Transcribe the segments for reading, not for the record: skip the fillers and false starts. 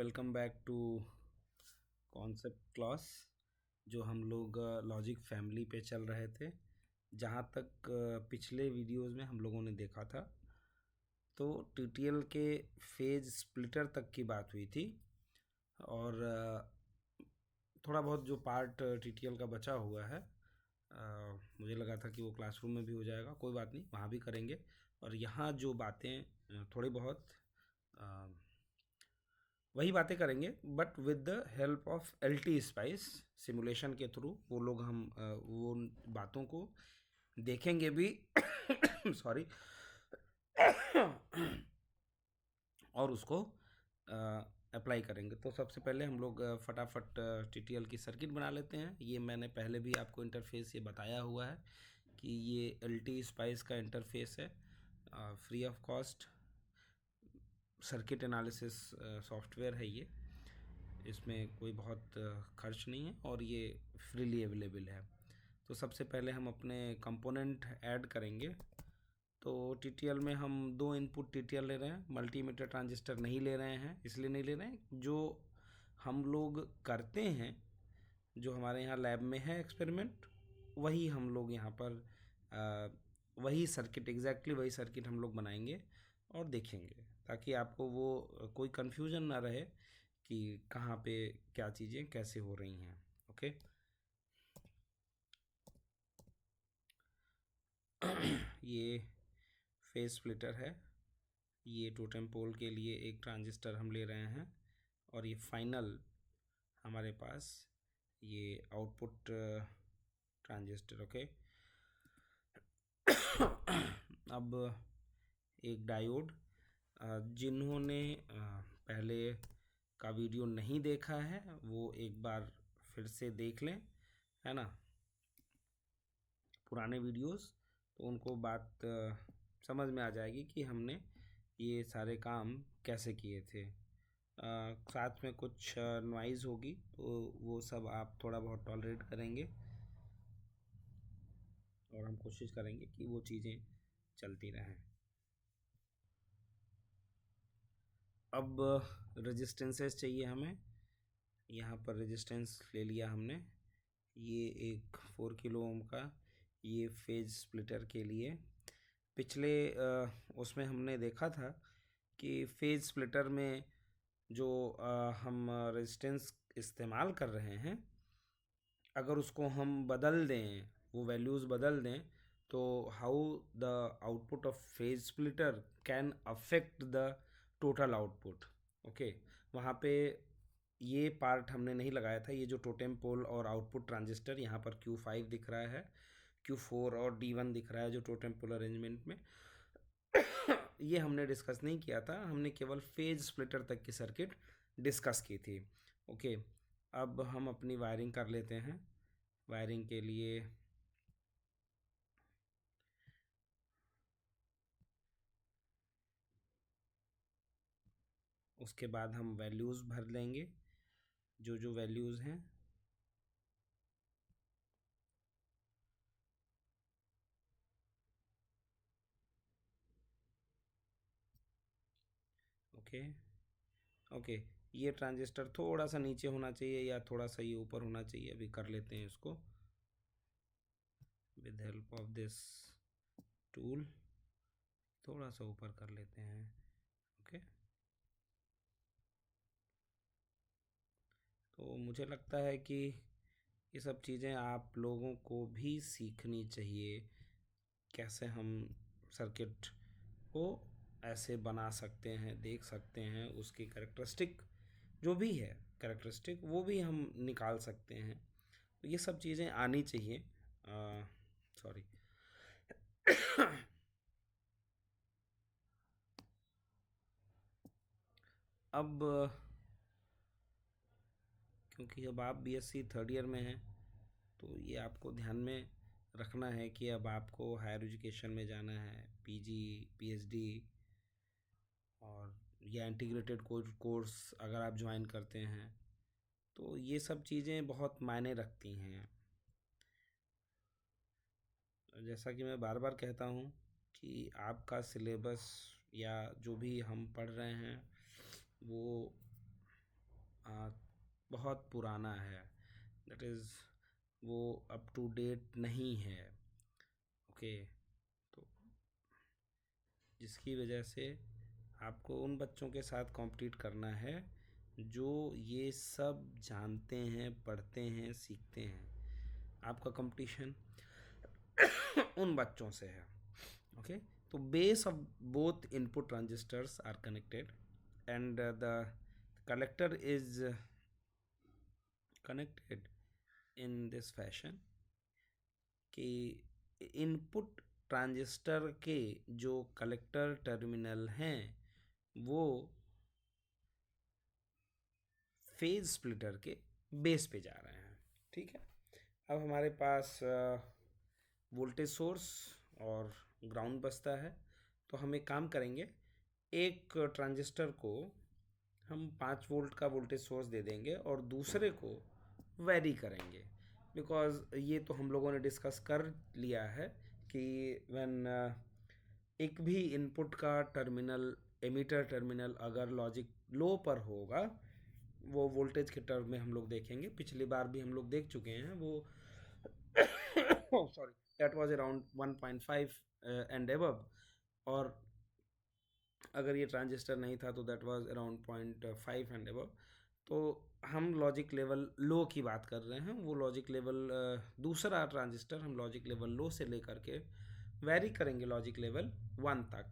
Welcome back to concept class जो हम लोग लॉजिक फैमिली पे चल रहे थे। जहाँ तक पिछले वीडियोस में हम लोगों ने देखा था तो टीटीएल के फेज स्प्लिटर तक की बात हुई थी और थोड़ा बहुत जो पार्ट टीटीएल का बचा हुआ है मुझे लगा था कि वो क्लासरूम में भी हो जाएगा, कोई बात नहीं, वहाँ भी करेंगे। और यहाँ जो बातें थोड़ी बहुत वही बातें करेंगे but with the help of LT spice simulation के थ्रू वो लोग हम वो बातों को देखेंगे भी सॉरी और उसको अप्लाई करेंगे। तो सबसे पहले हम लोग फटाफट टीटीएल की सर्किट बना लेते हैं। ये मैंने पहले भी आपको इंटरफेस ये बताया हुआ है कि ये एलटी स्पाइस का इंटरफेस है, free of cost circuit analysis software है ये। इसमें कोई बहुत खर्च नहीं है और ये फ्रीली अवेलेबल है। तो सबसे पहले हम अपने कंपोनेंट ऐड करेंगे। तो टीटीएल में हम दो इनपुट टीटीएल ले रहे हैं, मल्टीमीटर ट्रांजिस्टर नहीं ले रहे हैं। इसलिए नहीं ले रहे हैं, जो हम लोग करते हैं, जो हमारे यहाँ लैब में है एक्सपेरिमेंट, वही हम लोग यहाँ पर वही सर्किट, एग्जैक्टली वही सर्किट हम लोग बनाएंगे और देखेंगे, ताकि आपको वो कोई कन्फ्यूज़न ना रहे कि कहाँ पे क्या चीज़ें कैसे हो रही हैं। ओके ये फेज स्प्लिटर है, ये टोटेम पोल के लिए एक ट्रांजिस्टर हम ले रहे हैं और ये फाइनल हमारे पास ये आउटपुट ट्रांजिस्टर। ओके अब एक डायोड, जिन्होंने पहले का वीडियो नहीं देखा है वो एक बार फिर से देख लें, है ना, पुराने वीडियोस, तो उनको बात समझ में आ जाएगी कि हमने ये सारे काम कैसे किए थे। साथ में कुछ नॉइज़ होगी तो वो सब आप थोड़ा बहुत टॉलरेट करेंगे और हम कोशिश करेंगे कि वो चीज़ें चलती रहें। अब रेजिस्टेंसेस चाहिए हमें। यहाँ पर रेजिस्टेंस ले लिया हमने, ये एक 4 किलो ओम का, ये फेज स्प्लिटर के लिए। पिछले उसमें हमने देखा था कि फेज स्प्लिटर में जो हम रेजिस्टेंस इस्तेमाल कर रहे हैं, अगर उसको हम बदल दें, वो वैल्यूज़ बदल दें, तो how the output of phase splitter can affect the total output. Okay, वहाँ पे ये पार्ट हमने नहीं लगाया था। ये जो टोटेम पोल और आउटपुट ट्रांजिस्टर, यहाँ पर Q5 दिख रहा है, Q4 और D1 दिख रहा है जो टोटेम पोल अरेंजमेंट में ये हमने डिस्कस नहीं किया था, हमने केवल फेज स्प्लिटर तक की सर्किट डिस्कस की थी। ओके, अब हम अपनी वायरिंग कर लेते हैं। वायरिंग के लिए उसके बाद हम वैल्यूज़ भर लेंगे, जो जो वैल्यूज़ हैं। ओके ओके, ये ट्रांजिस्टर थोड़ा सा नीचे होना चाहिए या थोड़ा सा ये ऊपर होना चाहिए। अभी कर लेते हैं इसको with help of this tool, थोड़ा सा ऊपर कर लेते हैं। ओके, तो मुझे लगता है कि ये सब चीज़ें आप लोगों को भी सीखनी चाहिए, कैसे हम सर्किट को ऐसे बना सकते हैं, देख सकते हैं, उसकी कैरेक्टरिस्टिक जो भी है, कैरेक्टरिस्टिक वो भी हम निकाल सकते हैं। तो ये सब चीज़ें आनी चाहिए। सॉरी अब क्योंकि अब आप बीएससी थर्ड ईयर में हैं, तो ये आपको ध्यान में रखना है कि अब आपको हायर एजुकेशन में जाना है, पीजी, पीएचडी और या इंटीग्रेटेड कोर्स अगर आप ज्वाइन करते हैं, तो ये सब चीज़ें बहुत मायने रखती हैं। जैसा कि मैं बार बार कहता हूँ कि आपका सिलेबस या जो भी हम पढ़ रहे हैं वो बहुत पुराना है, दैट इज़ वो अप टू डेट नहीं है। ओके, तो जिसकी वजह से आपको उन बच्चों के साथ कॉम्पिटिट करना है जो ये सब जानते हैं, पढ़ते हैं, सीखते हैं। आपका कंपटीशन उन बच्चों से है। ओके, तो base of both input transistors are connected and the collector is connected in this fashion कि इनपुट ट्रांजिस्टर के जो कलेक्टर टर्मिनल हैं वो फेज स्प्लिटर के बेस पे जा रहे हैं। ठीक है, अब हमारे पास वोल्टेज सोर्स और ग्राउंड बचता है, तो हम एक काम करेंगे, एक ट्रांजिस्टर को हम 5 वोल्ट का वोल्टेज सोर्स दे देंगे और दूसरे को वेरी करेंगे, बिकॉज ये तो हम लोगों ने डिस्कस कर लिया है कि व्हेन एक भी इनपुट का टर्मिनल, एमीटर टर्मिनल अगर लॉजिक लो पर होगा, वो वोल्टेज के टर्म में हम लोग देखेंगे, पिछली बार भी हम लोग देख चुके हैं वो sorry, that was around 1.5 and above, और अगर ये ट्रांजिस्टर नहीं था तो that was around 0.5 and above. तो हम लॉजिक लेवल लो की बात कर रहे हैं, वो लॉजिक लेवल दूसरा ट्रांजिस्टर हम लॉजिक लेवल लो से लेकर के वेरी करेंगे लॉजिक लेवल 1 तक,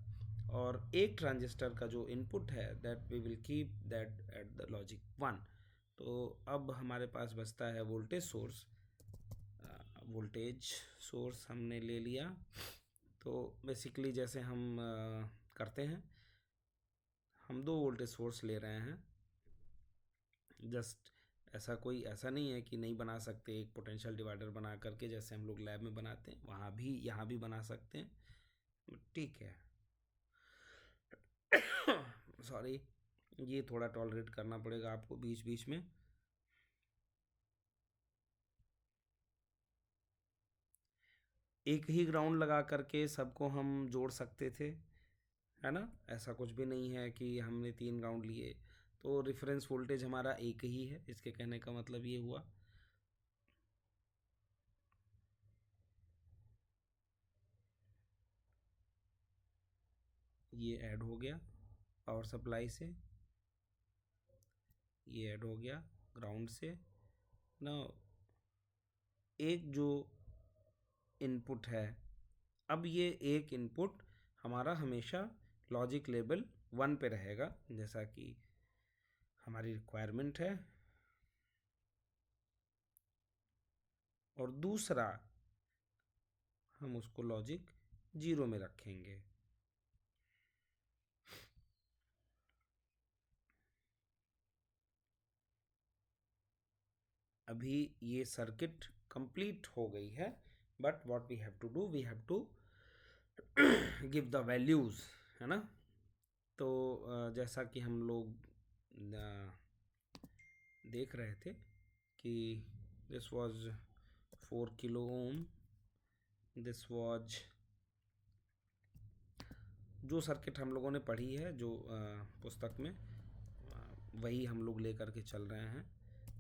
और एक ट्रांजिस्टर का जो इनपुट है that we will keep that at the logic 1। तो अब हमारे पास बचता है वोल्टेज सोर्स। वोल्टेज सोर्स हमने ले लिया, तो बेसिकली जैसे हम करते हैं, हम 2 वोल्टेज सोर्स ले रहे हैं। जस्ट ऐसा नहीं है कि नहीं बना सकते, एक पोटेंशियल डिवाइडर बना करके जैसे हम लोग लैब में बनाते हैं वहाँ भी, यहाँ भी बना सकते हैं। ठीक है सॉरी, ये थोड़ा टॉलरेट करना पड़ेगा आपको बीच बीच में। एक ही ग्राउंड लगा करके सबको हम जोड़ सकते थे, है ना, ऐसा कुछ भी नहीं है कि हमने 3 ग्राउंड लिए। तो रेफरेंस वोल्टेज हमारा एक ही है, इसके कहने का मतलब ये हुआ। ये ऐड हो गया पावर सप्लाई से, ये ऐड हो गया ग्राउंड से ना। एक जो इनपुट है, अब ये एक इनपुट हमारा हमेशा लॉजिक लेवल 1 पे रहेगा जैसा कि हमारी रिक्वायरमेंट है, और दूसरा हम उसको लॉजिक 0 में रखेंगे। अभी ये सर्किट कंप्लीट हो गई है, but what we have to do, we have to give the values, है ना। तो जैसा कि हम लोग देख रहे थे कि this was 4 kilo ohm, this was जो सर्किट हम लोगों ने पढ़ी है जो पुस्तक में, वही हम लोग लेकर के चल रहे हैं।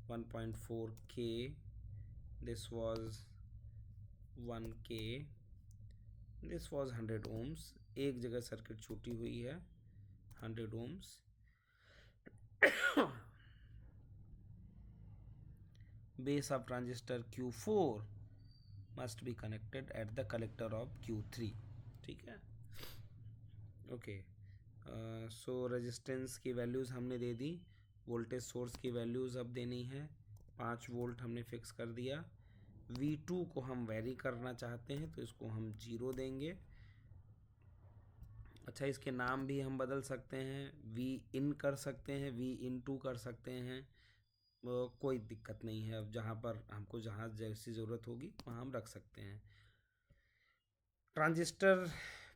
1.4 K, this was 1 K, this was 100 ohms। एक जगह सर्किट छूटी हुई है 100 ohms। base of transistor Q4 must be connected at the collector of Q3। ठीक है, ओके। सो रेजिस्टेंस की वैल्यूज़ हमने दे दी, वोल्टेज सोर्स की वैल्यूज़ अब देनी है। 5 वोल्ट हमने फिक्स कर दिया। V2 को हम वेरी करना चाहते हैं तो इसको हम 0 देंगे। अच्छा, इसके नाम भी हम बदल सकते हैं, V इन कर सकते हैं, V इन टू कर सकते हैं, कोई दिक्कत नहीं है। अब जहाँ पर हमको जहाँ जैसी ज़रूरत होगी वहाँ हम रख सकते हैं। ट्रांजिस्टर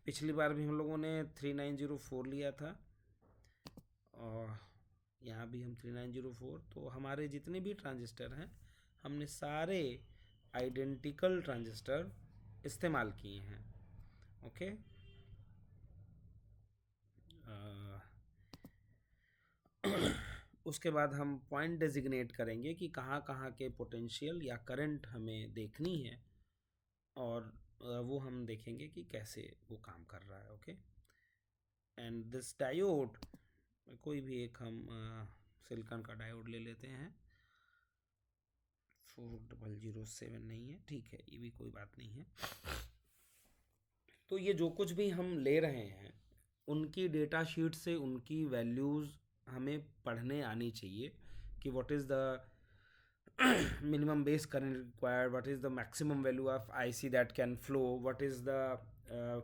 पिछली बार भी हम लोगों ने 3904 लिया था, और यहाँ भी हम 3904। तो हमारे जितने भी ट्रांजिस्टर हैं हमने सारे आइडेंटिकल ट्रांजिस्टर इस्तेमाल किए हैं। ओके, उसके बाद हम पॉइंट डेजिग्नेट करेंगे कि कहाँ कहाँ के पोटेंशियल या करंट हमें देखनी है, और वो हम देखेंगे कि कैसे वो काम कर रहा है। ओके, एंड दिस डायोड, कोई भी एक हम सिलिकॉन का डायोड ले लेते हैं। 4007 नहीं है, ठीक है, ये भी कोई बात नहीं है। तो ये जो कुछ भी हम ले रहे हैं उनकी डेटा शीट से उनकी वैल्यूज़ हमें पढ़ने आनी चाहिए कि what is the minimum base current required, what is the maximum value of IC that can flow, what is the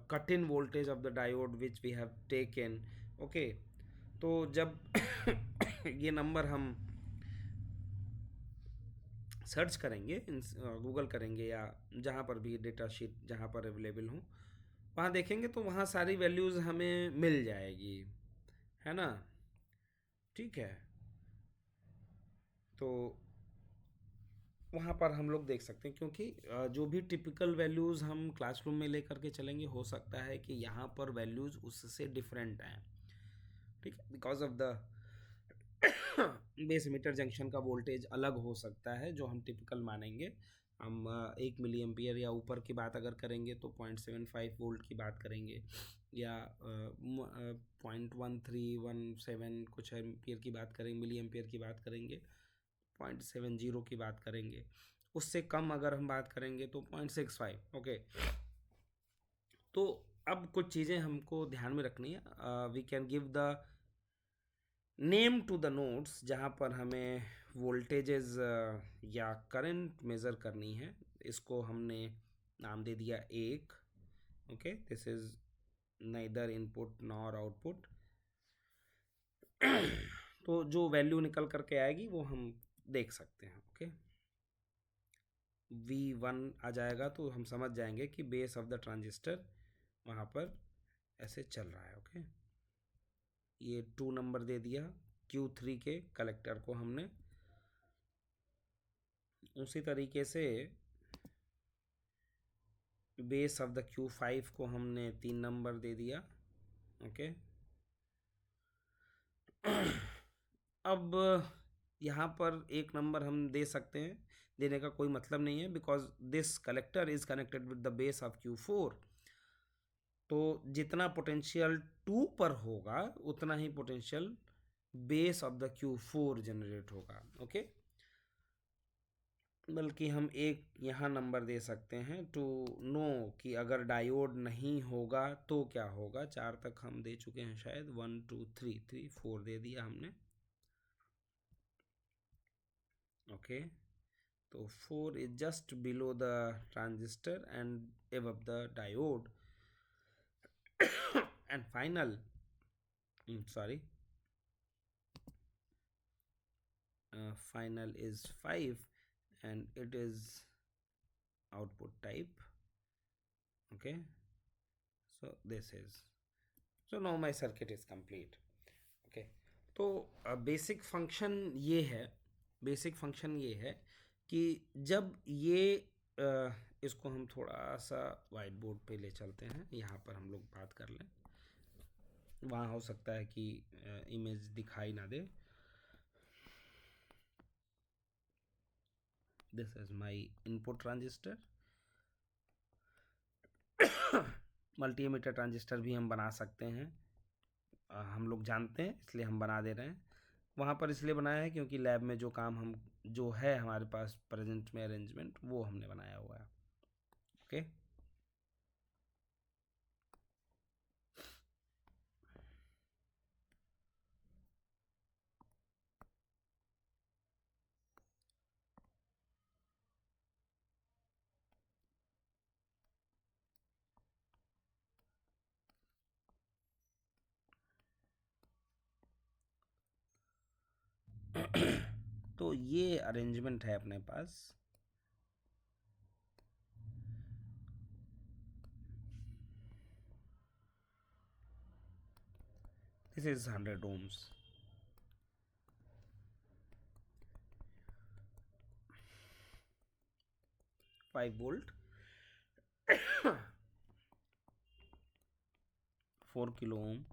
cut-in voltage of the diode which we have taken. Okay, तो जब ये number हम search करेंगे, Google करेंगे या जहाँ पर भी डेटा शीट जहाँ पर अवेलेबल हो वहाँ देखेंगे तो वहाँ सारी वैल्यूज़ हमें मिल जाएगी, है ना। ठीक है, तो वहाँ पर हम लोग देख सकते हैं, क्योंकि जो भी टिपिकल वैल्यूज़ हम क्लासरूम में लेकर के चलेंगे हो सकता है कि यहाँ पर वैल्यूज़ उससे डिफरेंट आएँ। ठीक है, because of the base emitter junction का वोल्टेज अलग हो सकता है जो हम टिपिकल मानेंगे। हम 1 मिली एम्पियर या ऊपर की बात अगर करेंगे तो 0.75 वोल्ट की बात करेंगे, या 0.1317 कुछ एम्पियर की बात करेंगे, मिली एम्पियर की बात करेंगे, 0.70 की बात करेंगे, उससे कम अगर हम बात करेंगे तो 0.65। ओके, तो अब कुछ चीज़ें हमको ध्यान में रखनी है। We can give the name to the nodes जहाँ पर हमें वोल्टेजेस या करंट मेज़र करनी है। इसको हमने नाम दे दिया एक। Okay, this is neither input nor output. तो जो वैल्यू निकल करके आएगी वो हम देख सकते हैं। ओके, V1 आ जाएगा तो हम समझ जाएंगे कि बेस ऑफ द ट्रांजिस्टर वहाँ पर ऐसे चल रहा है। ओके, ये 2 नंबर दे दिया Q3 के कलेक्टर को हमने। उसी तरीके से बेस ऑफ द Q5 को हमने 3 नंबर दे दिया। ओके, अब यहाँ पर एक नंबर हम दे सकते हैं, देने का कोई मतलब नहीं है, because this collector is connected with the base of Q4। तो जितना पोटेंशियल 2 पर होगा उतना ही potential base of the Q4 generate होगा। ओके, बल्कि हम एक यहाँ नंबर दे सकते हैं टू नो कि अगर डायोड नहीं होगा तो क्या होगा। 4 तक हम दे चुके हैं शायद, 1 2 3 3 4 दे दिया हमने। ओके, तो 4 is just below the transistor and above the diode. And final, sorry, final is 5 and it is output type. Okay, so this is, so now my circuit is complete. Okay, तो basic function ये है, basic function ये है कि जब ये इसको हम थोड़ा सा वाइट बोर्ड पे ले चलते हैं, यहाँ पर हम लोग बात कर लें, वहाँ हो सकता है कि इमेज दिखाई ना दे। This is my input transistor. Multi emitter transistor भी हम बना सकते हैं, हम लोग जानते हैं इसलिए हम बना दे रहे हैं। वहाँ पर इसलिए बनाया है क्योंकि लैब में जो काम हम जो है हमारे पास प्रेजेंट में अरेंजमेंट वो हमने बनाया हुआ है। ओके, तो ये अरेंजमेंट है अपने पास। This is 100 ohms, 5 volt, 4 kilo ohm,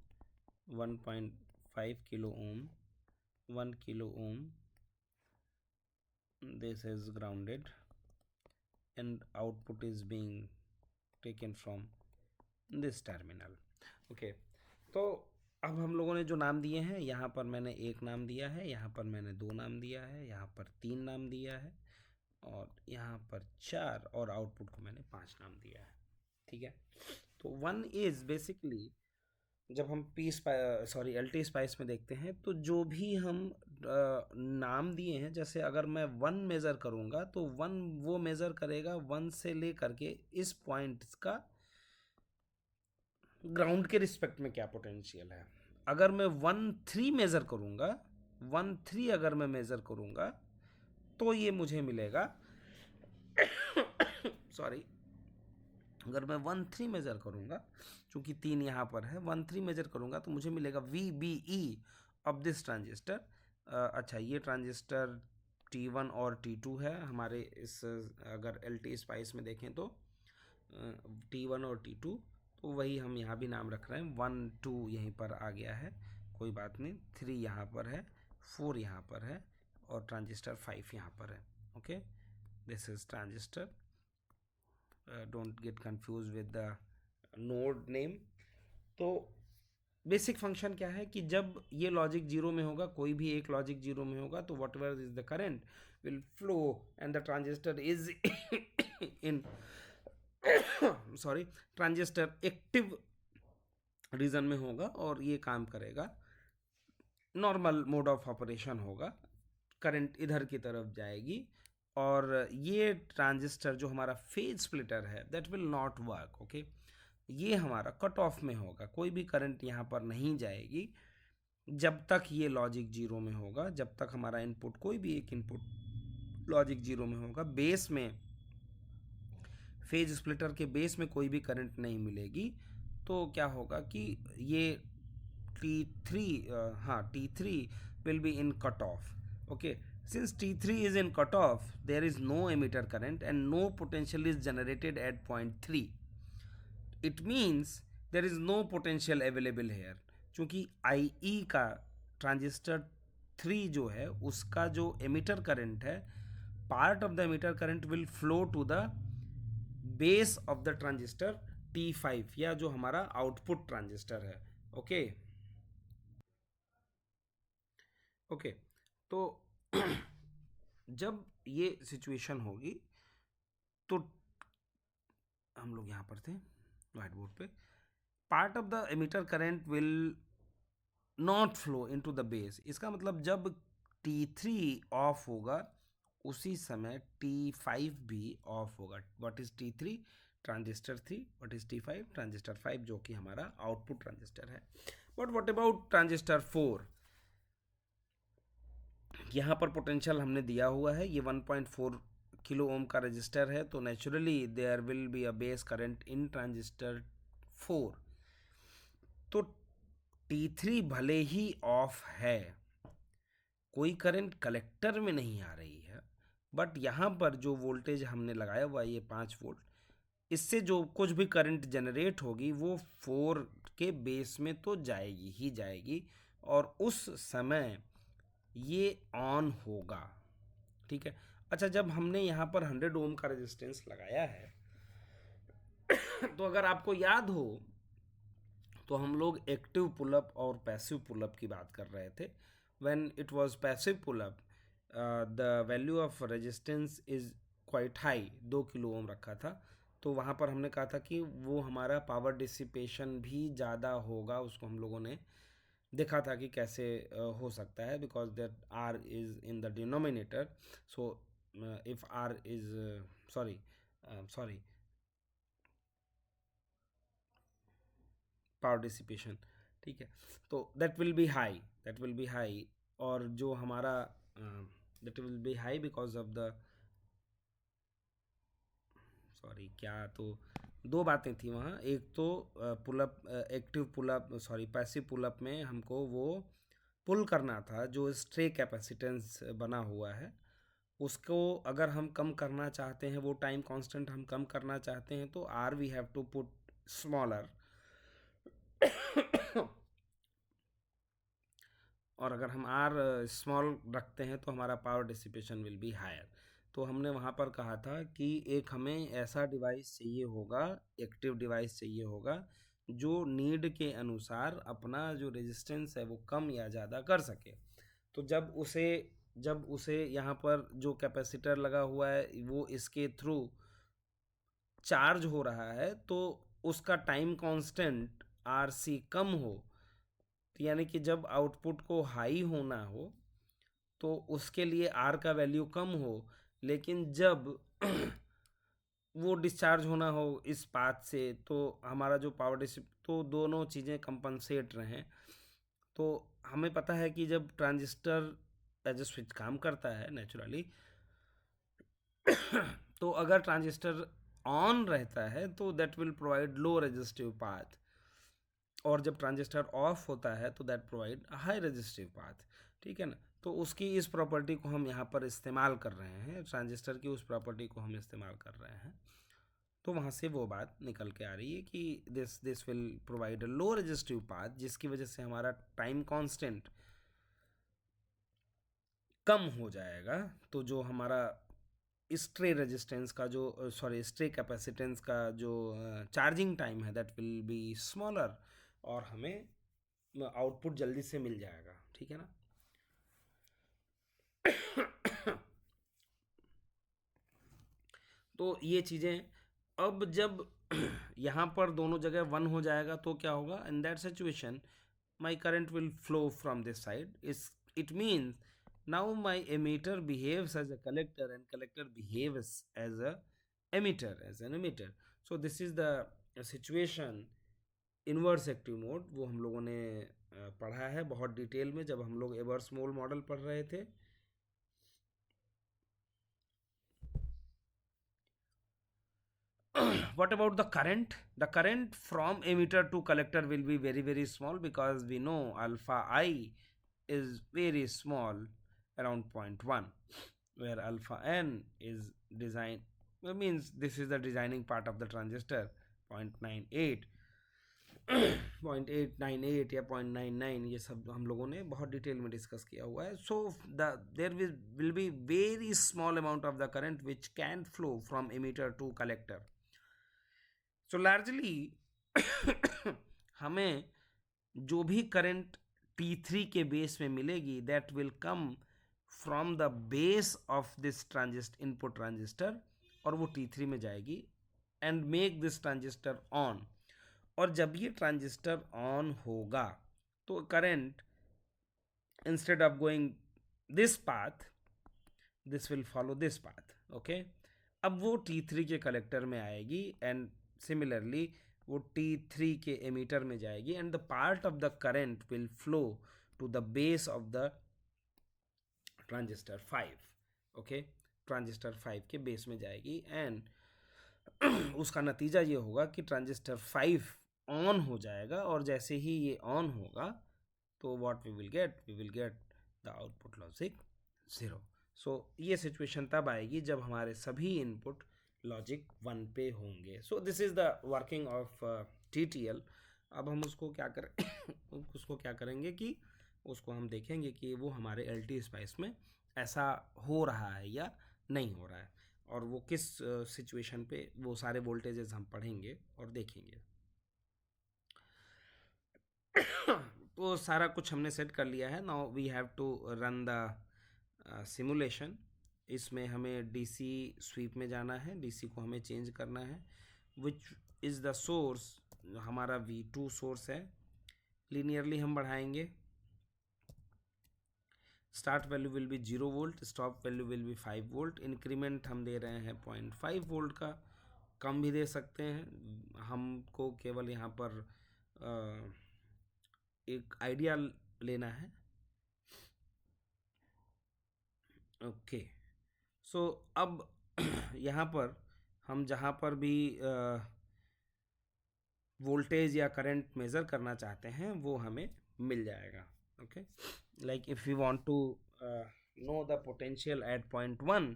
1.5 kilo ohm, 1 kilo ohm, this is grounded and output is being taken from this terminal. Okay, तो अब हम लोगों ने जो नाम दिए हैं, यहाँ पर मैंने एक नाम दिया है, यहाँ पर मैंने दो नाम दिया है, यहाँ पर तीन नाम दिया है, और यहाँ पर चार, और आउटपुट को मैंने 5 नाम दिया है. ठीक है, तो 1 इज बेसिकली, जब हम एल टी स्पाइस में देखते हैं तो जो भी हम नाम दिए हैं, जैसे अगर मैं 1 मेज़र करूँगा तो 1 वो मेज़र करेगा 1 से ले करके इस पॉइंट का ग्राउंड के रिस्पेक्ट में क्या पोटेंशियल है. अगर मैं 1 3 मेज़र करूँगा, 1 3 अगर मैं मेज़र करूँगा तो ये मुझे मिलेगा सॉरी, अगर मैं 1 3 मेज़र करूँगा, चूँकि 3 यहाँ पर है, 1 3 मेज़र करूँगा तो मुझे मिलेगा VBE ऑफ दिस ट्रांजिस्टर. अच्छा, ये ट्रांजिस्टर T1 और T2 है हमारे इस, अगर LT स्पाइस में देखें तो T1 और T2, तो वही हम यहाँ भी नाम रख रहे हैं. 1 2 यहीं पर आ गया है, कोई बात नहीं. 3 यहाँ पर है, 4 यहाँ पर है, और ट्रांजिस्टर 5 यहाँ पर है. Okay, this is transistor. Don't get confuse with the node name. तो बेसिक फंक्शन क्या है कि जब ये लॉजिक जीरो में होगा, कोई भी एक लॉजिक जीरो में होगा, तो what ever is the current will flow and the transistor is in transistor active region में होगा और ये काम करेगा, नॉर्मल मोड ऑफ ऑपरेशन होगा, करंट इधर की तरफ जाएगी. और ये ट्रांजिस्टर जो हमारा फेज स्प्लिटर है, that will not work. Okay, ये हमारा कट ऑफ में होगा, कोई भी करंट यहाँ पर नहीं जाएगी जब तक ये लॉजिक जीरो में होगा, जब तक हमारा इनपुट, कोई भी एक इनपुट लॉजिक जीरो में होगा. बेस में, फेज स्प्लिटर के बेस में कोई भी करंट नहीं मिलेगी. तो क्या होगा कि ये T3 will be in cutoff. Okay, since T3 is in cutoff, there is no emitter current and no potential is generated at point 3. It means there is no potential available here. चूँकि IE का transistor 3 जो है उसका जो emitter current है, part of the emitter current will flow to the base of the transistor T5, या जो हमारा आउटपुट ट्रांजिस्टर है. ओके ओके, तो जब ये सिचुएशन होगी तो हम लोग यहाँ पर थे व्हाइट बोर्ड पे, part of the emitter current will not flow into the base. इसका मतलब जब T3 ऑफ होगा उसी समय T5 भी ऑफ होगा. What is T3? Transistor 3. What is T5? Transistor 5, जो कि हमारा आउटपुट ट्रांजिस्टर है. But what about transistor 4? यहाँ पर पोटेंशियल हमने दिया हुआ है, ये 1.4 किलो ओम का रजिस्टर है, तो naturally there will be a base current in transistor 4. तो T3 भले ही ऑफ है, कोई करंट कलेक्टर में नहीं आ रही है, बट यहाँ पर जो वोल्टेज हमने लगाया हुआ है, ये 5 वोल्ट, इससे जो कुछ भी करंट जनरेट होगी वो 4 के बेस में तो जाएगी ही जाएगी, और उस समय ये ऑन होगा. ठीक है. अच्छा, जब हमने यहाँ पर 100 ओम का रेजिस्टेंस लगाया है तो अगर आपको याद हो तो हम लोग एक्टिव पुलअप और पैसिव पुलअप की बात कर रहे थे. When it was passive pull up, the value of resistance is quite high, 2 kilo ohm रखा था, तो वहाँ पर हमने कहा था कि वो हमारा पावर डिसिपेशन भी ज़्यादा होगा. उसको हम लोगों ने देखा था कि कैसे हो सकता है, because that R is in the denominator. So if R is sorry power dissipation, ठीक है, तो दैट विल बी हाई, और जो हमारा that will be high because of the तो दो बातें थी वहाँ. एक तो pull up, active pull up, passive pull up में हमको वो पुल करना था, जो स्ट्रे कैपेसिटेंस बना हुआ है उसको अगर हम कम करना चाहते हैं, वो टाइम कांस्टेंट हम कम करना चाहते हैं, तो R we have to put smaller. और अगर हम आर स्मॉल रखते हैं तो हमारा power dissipation will be higher. तो हमने वहाँ पर कहा था कि एक हमें ऐसा डिवाइस चाहिए होगा, एक्टिव डिवाइस चाहिए होगा, जो नीड के अनुसार अपना जो रेजिस्टेंस है वो कम या ज़्यादा कर सके। तो जब उसे यहाँ पर जो कैपेसिटर लगा हुआ है वो इसके थ्रू चार्ज हो रहा है, तो उसका टाइम कांस्टेंट आर सी कम हो, यानी कि जब आउटपुट को हाई होना हो तो उसके लिए आर का वैल्यू कम हो, लेकिन जब वो डिस्चार्ज होना हो इस पाथ से तो हमारा जो पावर डिसिप तो दोनों चीज़ें कंपनसेट रहें। तो हमें पता है कि जब ट्रांजिस्टर एज ए स्विच काम करता है नेचुरली, तो अगर ट्रांजिस्टर ऑन रहता है तो that will provide low resistive path, और जब ट्रांजिस्टर ऑफ होता है तो that provide high resistive path. ठीक है ना, तो उसकी इस प्रॉपर्टी को हम यहाँ पर इस्तेमाल कर रहे हैं, ट्रांजिस्टर की उस प्रॉपर्टी को हम इस्तेमाल कर रहे हैं। तो वहाँ से वो बात निकल के आ रही है कि this will provide a low resistive path, जिसकी वजह से हमारा टाइम कांस्टेंट कम हो जाएगा। तो जो हमारा स्ट्रे रेजिस्टेंस का जो स्ट्रे कैपेसिटेंस का जो चार्जिंग टाइम है दैट विल बी स्मॉलर, और हमें आउटपुट जल्दी से मिल जाएगा। ठीक है ना। तो ये चीज़ें, अब जब यहाँ पर दोनों जगह वन हो जाएगा तो क्या होगा, in that situation my current will flow from this side, इस it means now my emitter behaves as a collector and collector behaves as a emitter, as an emitter. So this is the situation inverse active mode. वो हम लोगों ने पढ़ा है बहुत detail में जब हम लोग एवर्स मोल मॉडल पढ़ रहे थे। What about the current? The current from emitter to collector will be very very small, because we know alpha I is very small, around 0.1, where alpha n is design, means this is the designing part of the transistor, 0.98 0.898 या 0.99, ये सब हम लोगों ने बहुत detail में discuss किया हुआ है। So there will be very small amount of the current which can flow from emitter to collector. So largely हमें जो भी करंट T3 के बेस में मिलेगी that will come from the base of this transistor, input transistor, और वो T3 में जाएगी and make this transistor on. और जब ये ट्रांजिस्टर ऑन होगा तो current instead of going this path, this will follow this path. Okay, अब वो T3 के कलेक्टर में आएगी एंड सिमिलरली वो T3 के एमीटर में जाएगी, and the part of the current will flow to the base of the transistor 5। Okay, transistor 5 के बेस में जाएगी, एंड उसका नतीजा ये होगा कि ट्रांजिस्टर 5 ऑन हो जाएगा, और जैसे ही ये ऑन होगा तो what we will get the output logic 0। So ये सिचुएशन तब आएगी जब हमारे सभी इनपुट लॉजिक 1 पे होंगे। So this is the working of TTL। अब हम उसको क्या करेंगे कि उसको हम देखेंगे कि वो हमारे LT स्पाइस में ऐसा हो रहा है या नहीं हो रहा है, और वो किस सिचुएशन पे वो सारे वोल्टेजेस हम पढ़ेंगे और देखेंगे। तो सारा कुछ हमने सेट कर लिया है। Now we have to run the simulation. इसमें हमें DC स्वीप में जाना है, DC को हमें चेंज करना है, विच इज़ द सोर्स, हमारा V2 सोर्स है, लीनियरली हम बढ़ाएंगे। Start value will be 0 volt, stop value will be 5 volt, increment हम दे रहे हैं 0.5 वोल्ट का, कम भी दे सकते हैं। हमको केवल यहाँ पर एक आइडिया लेना है। ओके, सो अब यहाँ पर हम जहाँ पर भी वोल्टेज या करंट मेज़र करना चाहते हैं वो हमें मिल जाएगा। Okay, like if you want to know the potential at 0.1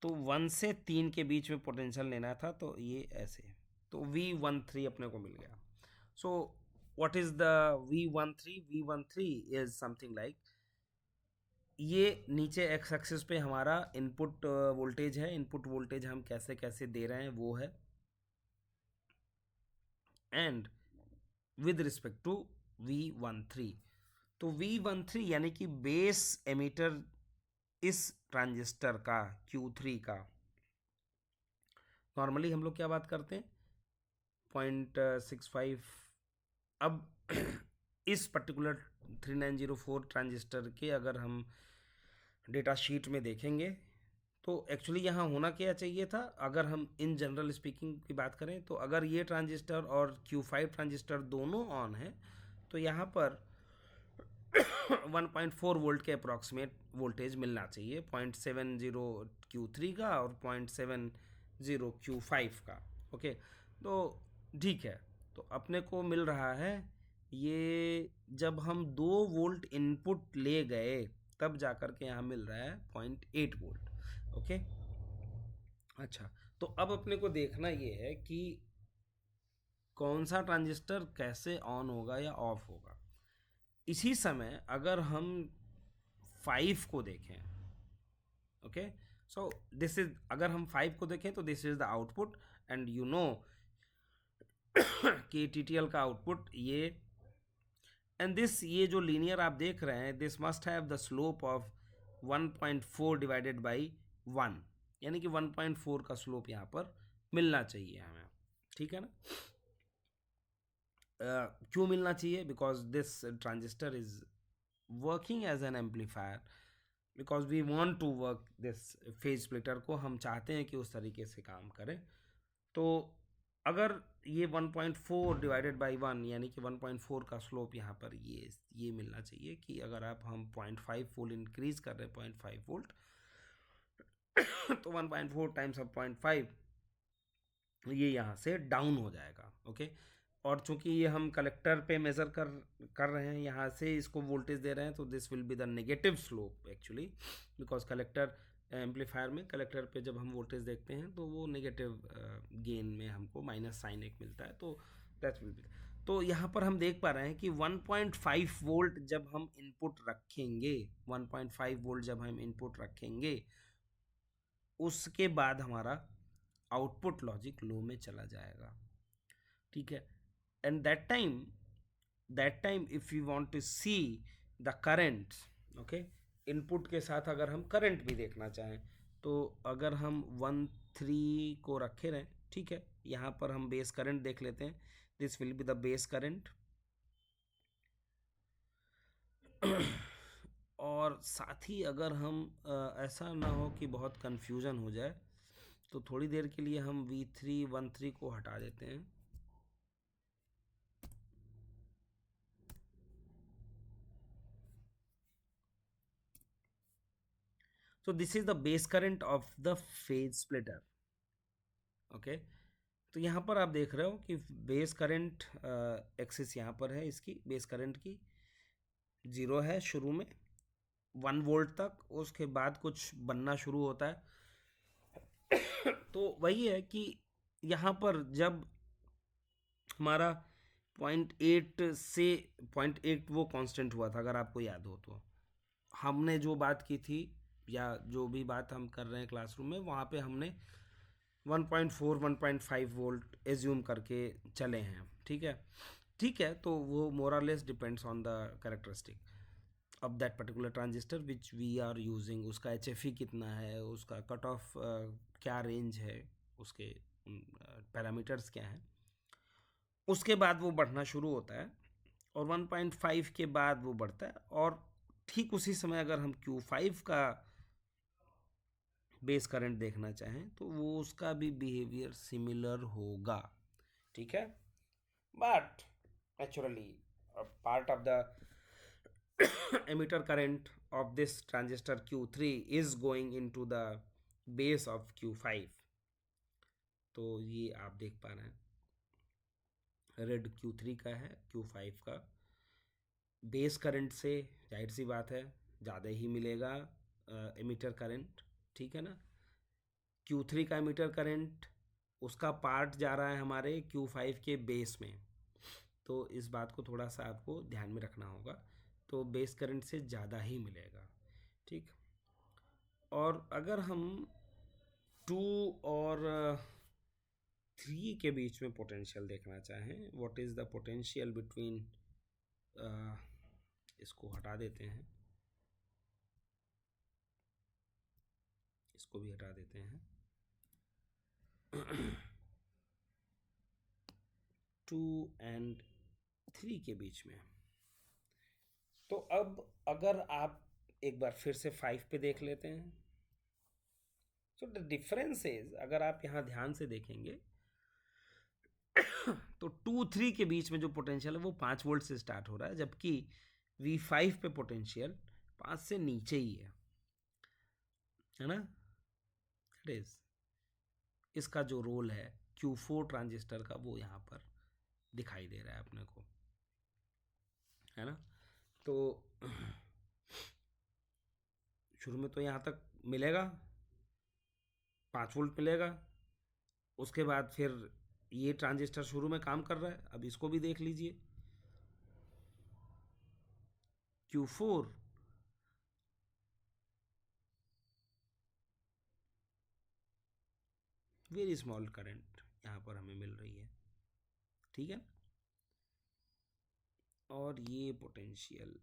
तो 1 से 3 के बीच में पोटेंशियल लेना था, तो ये ऐसे, तो V13 अपने को मिल गया। So what is the V13? V13 is something like, ये नीचे एक्स एक्सिस पे हमारा इनपुट वोल्टेज है, इनपुट वोल्टेज हम कैसे कैसे दे रहे हैं वो है, and with respect to V13, तो V13 यानी कि बेस एमीटर इस ट्रांजिस्टर का Q3 का, नॉर्मली हम लोग क्या बात करते हैं 0.65। अब इस पर्टिकुलर 3904 ट्रांजिस्टर के अगर हम डेटा शीट में देखेंगे तो एक्चुअली यहाँ होना क्या चाहिए था, अगर हम इन जनरल स्पीकिंग की बात करें तो अगर ये ट्रांजिस्टर और Q5 ट्रांजिस्टर दोनों ऑन है तो यहाँ पर 1.4 वोल्ट के अप्रॉक्सीमेट वोल्टेज मिलना चाहिए, 0.70 Q3 का और 0.70 Q5 का। ओके, तो ठीक है, तो अपने को मिल रहा है ये, जब हम 2 वोल्ट इनपुट ले गए तब जाकर के यहाँ मिल रहा है 0.8 वोल्ट। ओके, अच्छा, तो अब अपने को देखना ये है कि कौन सा ट्रांजिस्टर कैसे ऑन होगा या ऑफ होगा। इसी समय अगर हम 5 को देखें, ओके, सो दिस इज, अगर हम 5 को देखें तो this is the output, and you know कि टीटीएल का आउटपुट ये, एंड दिस, ये जो लीनियर आप देख रहे हैं, this must have the slope of 1.4 divided by 1, यानी कि 1.4 का स्लोप यहाँ पर मिलना चाहिए हमें, ठीक है ना। क्यों मिलना चाहिए? Because this transistor is working as an amplifier, because we want to work this phase splitter को, हम चाहते हैं कि उस तरीके से काम करें। तो अगर ये 1.4 डिवाइडेड बाई 1 यानी कि 1.4 का स्लोप यहाँ पर ये मिलना चाहिए कि अगर आप हम 0.5 वोल्ट इंक्रीज कर रहे हैं 0.5 वोल्ट तो 1.4 टाइम्स ऑफ 0.5 ये यहाँ से डाउन हो जाएगा। ओके, और चूंकि ये हम कलेक्टर पे मेज़र कर रहे हैं, यहाँ से इसको वोल्टेज दे रहे हैं, तो this will be the negative slope actually, because collector amplifier में कलेक्टर पे जब हम वोल्टेज देखते हैं तो वो नेगेटिव गेन में हमको माइनस साइन एक मिलता है, तो दैट विल बी, तो यहाँ पर हम देख पा रहे हैं कि 1.5 वोल्ट जब हम इनपुट रखेंगे, 1.5 वोल्ट जब हम इनपुट रखेंगे, उसके बाद हमारा आउटपुट लॉजिक लो में चला जाएगा, ठीक है। And that time if you want to see the current, okay, input के साथ अगर हम करंट भी देखना चाहें तो अगर हम 1.3 को रखे रहें, ठीक है, यहाँ पर हम बेस करंट देख लेते हैं, this will be the base current और साथ ही अगर हम ऐसा ना हो कि बहुत कंफ्यूजन हो जाए तो थोड़ी देर के लिए हम V313 को हटा देते हैं, so this is the base current of the phase splitter। Okay, तो यहाँ पर आप देख रहे हो कि बेस करंट एक्सिस यहाँ पर है, इसकी बेस करंट की 0 है शुरू में 1 वोल्ट तक, उसके बाद कुछ बनना शुरू होता है तो वही है कि यहाँ पर जब हमारा 0.8 से 0.8 वो कांस्टेंट हुआ था, अगर आपको याद हो तो हमने जो बात की थी या जो भी बात हम कर रहे हैं क्लासरूम में, वहाँ पे हमने 1.4 1.5 वोल्ट एज्यूम करके चले हैं, ठीक है, ठीक है, तो वो more or less depends on the characteristic of that particular transistor which we are using, उसका HFE कितना है, उसका कट ऑफ क्या रेंज है, उसके पैरामीटर्स क्या हैं, उसके बाद वो बढ़ना शुरू होता है और 1.5 के बाद वो बढ़ता है, और ठीक उसी समय अगर हम Q5 का बेस करंट देखना चाहें तो वो उसका भी बिहेवियर सिमिलर होगा, ठीक है, but naturally part of the emitter current of this transistor Q3 is going into the base of Q5, तो ये आप देख पा रहे हैं रेड Q3 का है, Q5 का बेस करंट से जाहिर सी बात है ज़्यादा ही मिलेगा एमीटर करंट, ठीक है ना। Q3 का एमीटर करंट उसका पार्ट जा रहा है हमारे Q5 के बेस में, तो इस बात को थोड़ा सा आपको ध्यान में रखना होगा। तो बेस करंट से ज़्यादा ही मिलेगा, ठीक। और अगर हम 2 और 3 के बीच में पोटेंशियल देखना चाहें, what is the potential between, इसको हटा देते हैं, इसको भी हटा देते हैं 2 एंड 3 के बीच में। तो अब अगर आप एक बार फिर से 5 पे देख लेते हैं, तो द डिफरेंस इज, अगर आप यहाँ ध्यान से देखेंगे तो 2-3 के बीच में जो पोटेंशियल है वो 5 वोल्ट से स्टार्ट हो रहा है, जबकि V5 पे पोटेंशियल 5 से नीचे ही है ना। इट इज, इसका जो रोल है Q4 ट्रांजिस्टर का वो यहाँ पर दिखाई दे रहा है अपने को, है ना। तो शुरू में तो यहाँ तक मिलेगा 5 वोल्ट मिलेगा, उसके बाद फिर ये ट्रांजिस्टर शुरू में काम कर रहा है। अब इसको भी देख लीजिए, Q4 वेरी स्मॉल करंट यहाँ पर हमें मिल रही है, ठीक है। और ये पोटेंशियल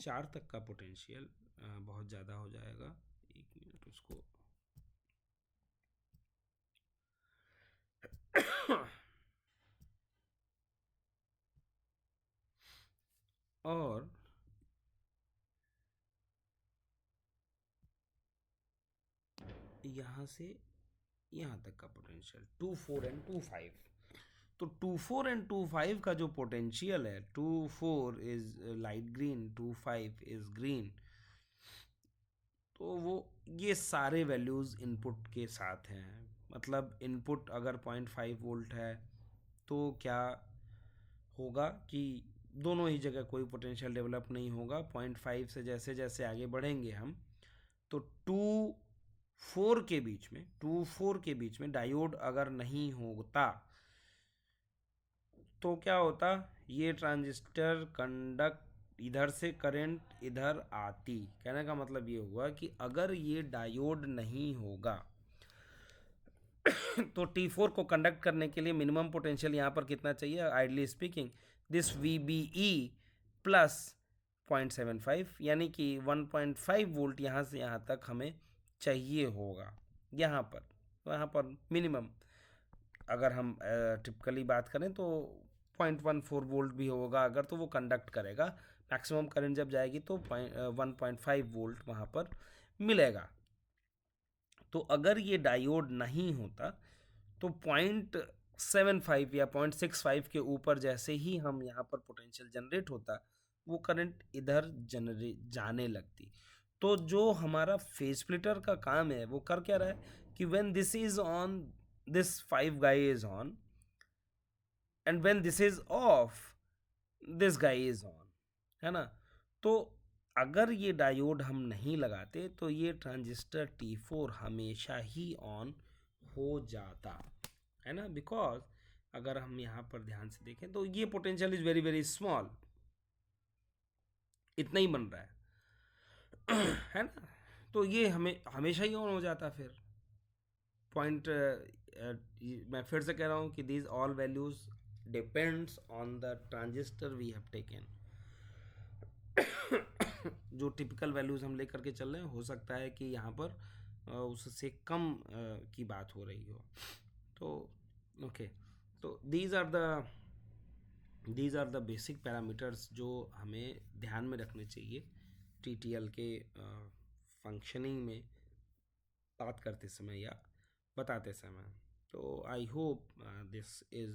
4 तक का पोटेंशियल बहुत ज़्यादा हो जाएगा। 1 मिनट, उसको और यहाँ से यहाँ तक का पोटेंशियल 2, 4 एंड 2, 5। तो 2, 4 एंड 2, 5 का जो पोटेंशियल है, 2, 4 is light green, 2, 5 is green. तो वो ये सारे वैल्यूज़ इनपुट के साथ हैं। मतलब इनपुट अगर 0.5 वोल्ट है तो क्या होगा कि दोनों ही जगह कोई पोटेंशियल डेवलप नहीं होगा। 0.5 से जैसे जैसे आगे बढ़ेंगे हम, तो 2-4 के बीच में, 2-4 के बीच में डायोड अगर नहीं होता तो क्या होता, ये ट्रांजिस्टर कंडक्ट, इधर से करंट इधर आती। कहने का मतलब ये हुआ कि अगर ये डायोड नहीं होगा तो T4 को कंडक्ट करने के लिए मिनिमम पोटेंशियल यहाँ पर कितना चाहिए, ideally speaking this VBE plus 0.75, यानी कि 1.5 वोल्ट यहाँ से यहाँ तक हमें चाहिए होगा यहाँ पर। तो यहाँ पर मिनिमम अगर हम टिपिकली बात करें तो 0.14 वोल्ट भी होगा अगर, तो वो कंडक्ट करेगा। मैक्सिमम करंट जब जाएगी तो 1.5 वोल्ट वहाँ पर मिलेगा। तो अगर ये डायोड नहीं होता तो 0.75 या 0.65 के ऊपर जैसे ही हम यहाँ पर पोटेंशियल जनरेट होता, वो करंट इधर जाने लगती। तो जो हमारा फेज स्प्लिटर का काम है वो कर क्या रहा है कि when this is on, this 5 guy is on, and when this is of, this guy is on, है ना। तो अगर ये डायोड हम नहीं लगाते तो ये ट्रांजिस्टर T4 हमेशा ही ऑन हो जाता, है ना। बिकॉज अगर हम यहाँ पर ध्यान से देखें तो ये potential is very very small, इतना ही बन रहा है ना। तो ये हमें हमेशा ही ऑन हो जाता। फिर पॉइंट मैं फिर से कह रहा हूँ कि these all values depends on the transistor we have taken. जो टिपिकल वैल्यूज़ हम लेकर के चल रहे हैं, हो सकता है कि यहाँ पर उससे कम की बात हो रही हो। तो ओके, तो these are the basic parameters जो हमें ध्यान में रखने चाहिए TTL के फंक्शनिंग में बात करते समय या बताते समय। तो I hope this is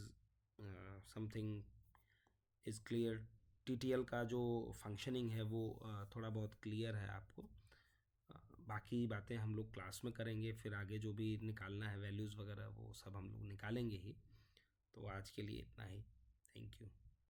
something is clear. TTL का जो फंक्शनिंग है वो थोड़ा बहुत क्लियर है आपको। बाकी बातें हम लोग क्लास में करेंगे, फिर आगे जो भी निकालना है वैल्यूज़ वगैरह वो सब हम लोग निकालेंगे ही। तो आज के लिए इतना ही, थैंक यू।